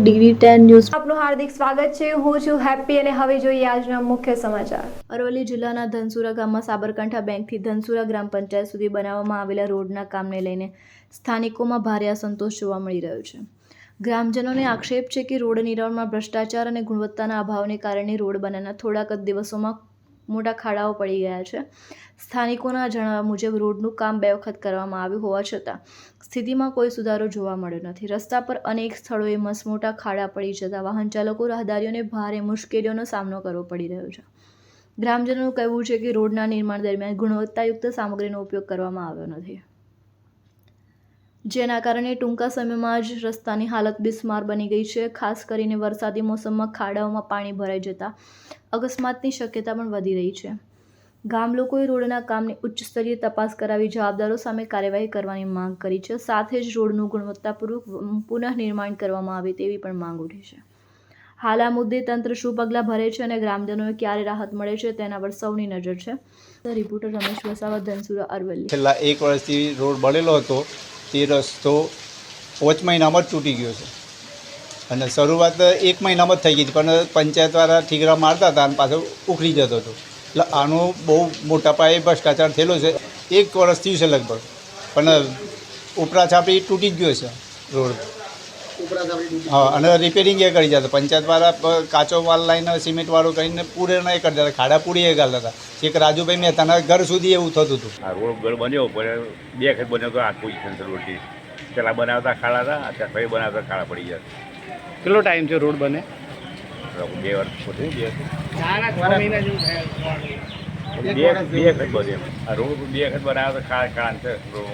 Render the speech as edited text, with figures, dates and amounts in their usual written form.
DD10 news આપનું હાર્દિક સ્વાગત છે। હું છું હેપી અને હવે જોઈએ આજના મુખ્ય સમાચાર। અરવલ્લી જિલ્લાના ધનસુરા ગામમાં સાબરકાંઠા બેંકથી ધનસુરા ગ્રામ પંચાયત સુધી બનાવવામાં આવેલા રોડના કામને લઈને સ્થાનિકોમાં ભારે અસંતોષ જોવા મળી રહ્યો છે। ગ્રામજનોને આક્ષેપ છે કે રોડ નિર્માણમાં ભ્રષ્ટાચાર અને ગુણવત્તાના અભાવને કારણે રોડ બન્યાના થોડાક જ દિવસોમાં મોટા ખાડાઓ પડી ગયા છે। સ્થાનિકોના જણાવ્યા મુજબ રોડનું કામ 2 વખત કરવામાં આવ્યું હોવા છતાં સ્થિતિમાં કોઈ સુધારો જોવા મળ્યો નથી। રસ્તા પર અનેક સ્થળોએ મસમોટા ખાડા પડી જતા વાહન ચાલકો રાહદારીઓને ભારે મુશ્કેલીઓનો સામનો કરવો પડી રહ્યો છે। ગ્રામજનોનું કહેવું છે કે રોડના નિર્માણ દરમિયાન ગુણવત્તાયુક્ત સામગ્રીનો ઉપયોગ કરવામાં આવ્યો નથી, જેના કારણે ટૂંકા સમયમાં જ રસ્તાની હાલત બિસ્માર બની ગઈ છે। ખાસ કરીને વરસાદી મોસમમાં ખાડાઓમાં પાણી ભરાઈ જતા અકસ્માતની શક્યતા પણ વધી રહી છે। ગામ લોકોએ રોડના કામની ઉચ્ચ સ્તરીય તપાસ કરાવી જવાબદારો સામે કાર્યવાહી કરવાની માંગ કરી છે। સાથે જ રોડનું ગુણવત્તાપૂર્વક પુનઃનિર્માણ કરવામાં આવે તેવી પણ માંગ ઉઠી છે। હાલ આ મુદ્દે તંત્ર શું પગલાં ભરે છે અને ગ્રામજનોને ક્યારે રાહત મળે છે તેના પર સૌની નજર છે। રિપોર્ટર રમેશ વસાવા, ધનસુરા, અરવલ્લી। છેલ્લા 1 વર્ષથી રોડ બનેલો હતો તે રસ્તો 5 મહિનામાં જ તૂટી ગયો છે અને શરૂઆત 1 મહિનામાં જ થઈ ગઈ હતી, પણ પંચાયતવાળા ઠીકરા મારતા હતા અને પાછો ઉખડી જતો હતો। એટલે આનો બહુ મોટા પાયે ભ્રષ્ટાચાર થયેલો છે। 1 વર્ષ થયું છે લગભગ, પણ ઉપરા છાપરી તૂટી જ ગયો છે રોડ। હા, અને રિપેરિંગ એ કરી જતા પંચાયતવાળા કાચો માલ લાઈને સિમેન્ટવાળો કરીને પૂરે નહીં કરી દેતા, ખાડા પૂરી એ ગાળતા હતા। એક રાજુભાઈ મહેતાના ઘર સુધી એવું થતું હતું। આ રોડ ઘર બન્યો પણ 2 વખત બન્યો તો આ પોઝિશન છે રોડની। પહેલાં બનાવતા ખાડા હતા, અત્યારે ફરી બનાવતા ખાડા પડી ગયા। કેટલો ટાઈમ છે રોડ બને? 2 વર્ષ પછી 2 વખત બન્યો। આ રોડ 2 વખત બનાવ્યો તો ખાડા છે રોડ।